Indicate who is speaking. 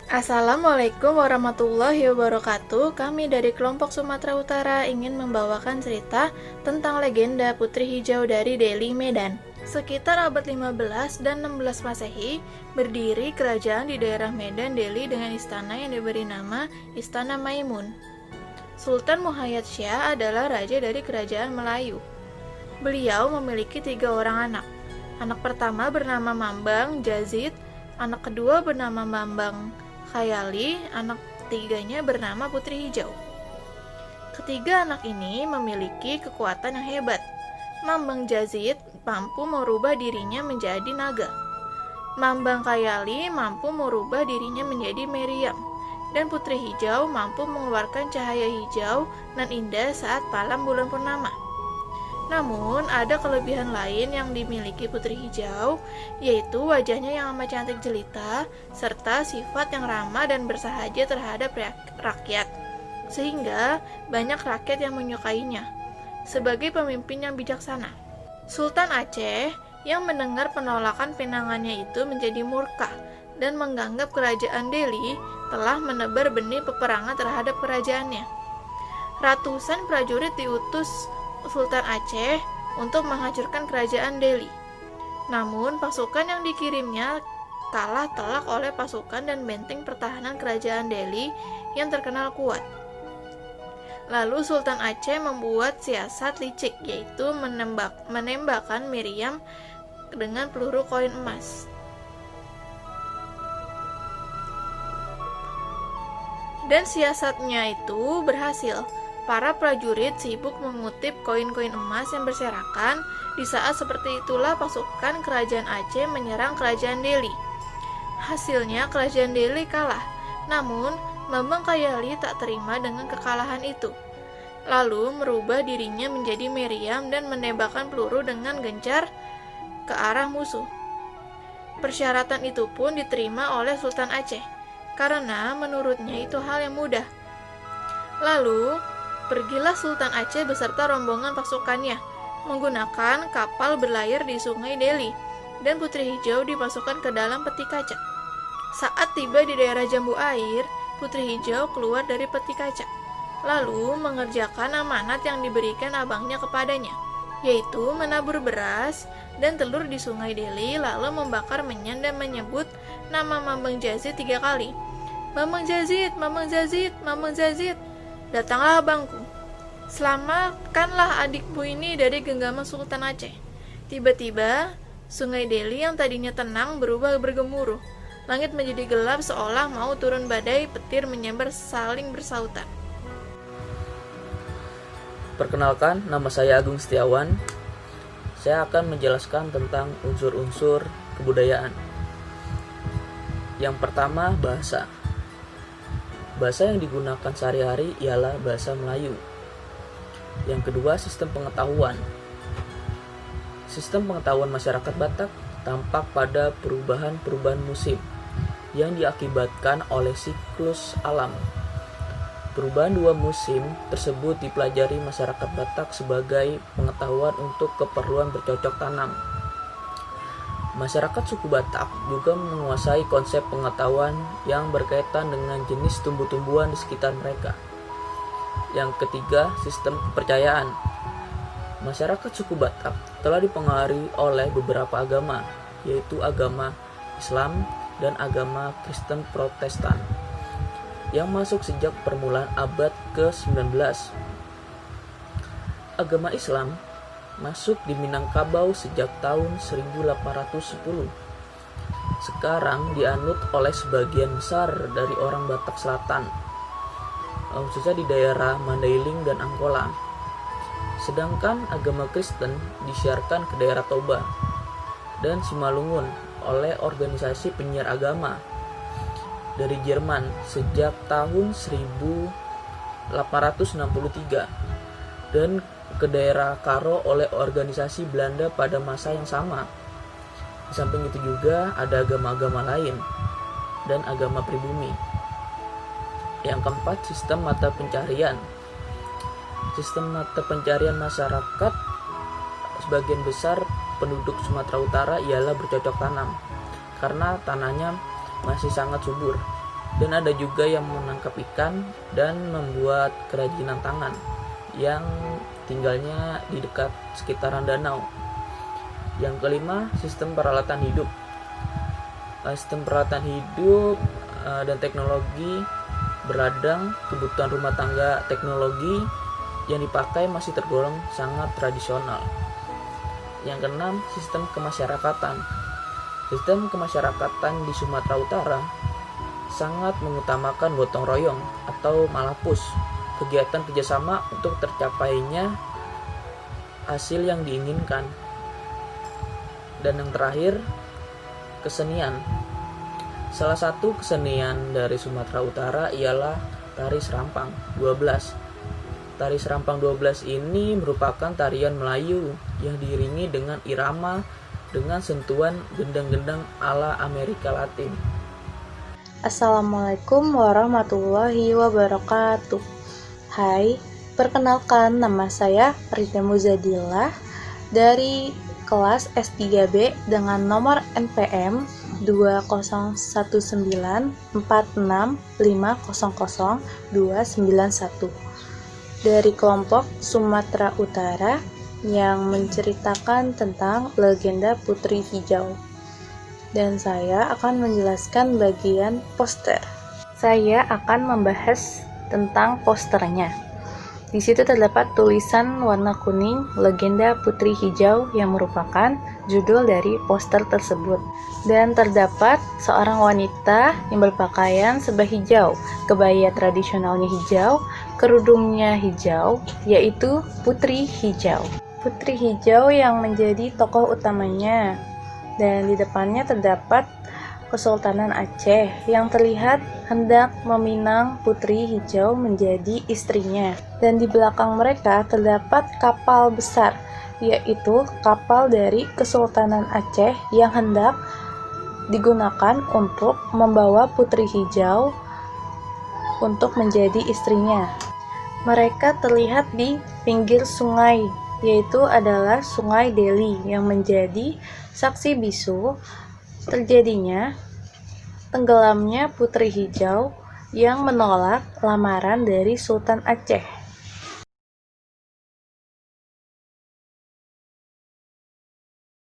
Speaker 1: Assalamualaikum warahmatullahi wabarakatuh. Kami dari kelompok Sumatera Utara ingin membawakan cerita tentang legenda Putri Hijau dari Delhi, Medan. Sekitar abad 15 dan 16 Masehi, berdiri kerajaan di daerah Medan, Delhi dengan istana yang diberi nama Istana Maimun. Sultan Muhayyad Shah adalah raja dari kerajaan Melayu. Beliau memiliki 3 orang anak. Anak pertama bernama Mambang Jazid, anak kedua bernama Mambang Khayali, anak ketiganya bernama Putri Hijau. Ketiga anak ini memiliki kekuatan yang hebat. Mambang Jazid mampu merubah dirinya menjadi naga. Mambang Khayali mampu merubah dirinya menjadi meriam. Dan Putri Hijau mampu mengeluarkan cahaya hijau dan indah saat malam bulan purnama. Namun, ada kelebihan lain yang dimiliki Putri Hijau, yaitu wajahnya yang amat cantik jelita, serta sifat yang ramah dan bersahaja terhadap rakyat, sehingga banyak rakyat yang menyukainya. Sebagai pemimpin yang bijaksana, Sultan Aceh yang mendengar penolakan pinangannya itu menjadi murka dan menganggap kerajaan Delhi telah menebar benih peperangan terhadap kerajaannya. Ratusan prajurit diutus Sultan Aceh untuk menghancurkan kerajaan Delhi. Namun, pasukan yang dikirimnya kalah telak oleh pasukan dan benteng pertahanan kerajaan Delhi yang terkenal kuat. Lalu Sultan Aceh membuat siasat licik, yaitu menembakkan meriam dengan peluru koin emas. Dan siasatnya itu berhasil. Para prajurit sibuk mengutip koin-koin emas yang berserakan. Di saat seperti itulah pasukan kerajaan Aceh menyerang kerajaan Delhi. Hasilnya kerajaan Delhi kalah. Namun, Mambang Khayali tak terima dengan kekalahan itu. Lalu merubah dirinya menjadi meriam dan menembakkan peluru dengan gencar ke arah musuh. Persyaratan itu pun diterima oleh Sultan Aceh, karena menurutnya itu hal yang mudah. Lalu, pergilah Sultan Aceh beserta rombongan pasukannya menggunakan kapal berlayar di sungai Delhi, dan Putri Hijau dimasukkan ke dalam peti kaca. Saat tiba di daerah Jambu Air, Putri Hijau keluar dari peti kaca, lalu mengerjakan amanat yang diberikan abangnya kepadanya, yaitu menabur beras dan telur di sungai Delhi, lalu membakar menyan dan menyebut nama Mambang Jazid 3 kali. Mambang Jazid, Mambang Jazid, Mambang Jazid. Datanglah abangku, selamatkanlah adikmu ini dari genggaman Sultan Aceh. Tiba-tiba, sungai Delhi yang tadinya tenang berubah bergemuruh. Langit menjadi gelap seolah mau turun badai, petir menyambar saling bersautan.
Speaker 2: Perkenalkan, nama saya Agung Setiawan. Saya akan menjelaskan tentang unsur-unsur kebudayaan. Yang pertama, bahasa. Bahasa yang digunakan sehari-hari ialah bahasa Melayu. Yang kedua, sistem pengetahuan. Sistem pengetahuan masyarakat Batak tampak pada perubahan-perubahan musim yang diakibatkan oleh siklus alam. Perubahan 2 musim tersebut dipelajari masyarakat Batak sebagai pengetahuan untuk keperluan bercocok tanam. Masyarakat suku Batak juga menguasai konsep pengetahuan yang berkaitan dengan jenis tumbuh-tumbuhan di sekitar mereka. Yang ketiga, sistem kepercayaan. Masyarakat suku Batak telah dipengaruhi oleh beberapa agama, yaitu agama Islam dan agama Kristen Protestan, yang masuk sejak permulaan abad ke-19. Agama Islam masuk di Minangkabau sejak tahun 1810. Sekarang dianut oleh sebagian besar dari orang Batak Selatan, khususnya di daerah Mandailing dan Angkola. Sedangkan agama Kristen disiarkan ke daerah Toba dan Simalungun oleh organisasi penyiar agama dari Jerman sejak tahun 1863 dan ke daerah Karo oleh organisasi Belanda pada masa yang sama. Di samping itu juga ada agama-agama lain dan agama pribumi. Yang keempat, sistem mata pencarian. Sistem mata pencarian masyarakat sebagian besar penduduk Sumatera Utara ialah bercocok tanam karena tanahnya masih sangat subur. Dan ada juga yang menangkap ikan dan membuat kerajinan tangan yang tinggalnya di dekat sekitaran danau. Yang kelima, sistem peralatan hidup. Sistem peralatan hidup dan teknologi berladang, kebutuhan rumah tangga, teknologi yang dipakai masih tergolong sangat tradisional. Yang keenam, sistem kemasyarakatan. Sistem kemasyarakatan di Sumatera Utara sangat mengutamakan gotong royong atau malapus, kegiatan kerjasama untuk tercapainya hasil yang diinginkan. Dan yang terakhir, kesenian. Salah satu kesenian dari Sumatera Utara ialah tari serampang 12. Tari serampang 12 ini merupakan tarian Melayu yang diiringi dengan irama dengan sentuhan gendang-gendang ala Amerika Latin.
Speaker 3: Assalamualaikum warahmatullahi wabarakatuh. Hai, perkenalkan nama saya Rita Muzadillah dari kelas S3B dengan nomor NPM 201946500291 dari kelompok Sumatera Utara yang menceritakan tentang legenda Putri Hijau. Dan saya akan menjelaskan bagian poster. Saya akan membahas tentang posternya. Di situ terdapat tulisan warna kuning Legenda Putri Hijau yang merupakan judul dari poster tersebut. Dan terdapat seorang wanita yang berpakaian serba hijau, kebaya tradisionalnya hijau, kerudungnya hijau, yaitu Putri Hijau. Putri Hijau yang menjadi tokoh utamanya. Dan di depannya terdapat Kesultanan Aceh yang terlihat hendak meminang Putri Hijau menjadi istrinya. Dan di belakang mereka terdapat kapal besar, yaitu kapal dari Kesultanan Aceh yang hendak digunakan untuk membawa Putri Hijau untuk menjadi istrinya. Mereka terlihat di pinggir sungai, yaitu adalah Sungai Deli yang menjadi saksi bisu terjadinya tenggelamnya Putri Hijau yang menolak lamaran dari Sultan Aceh.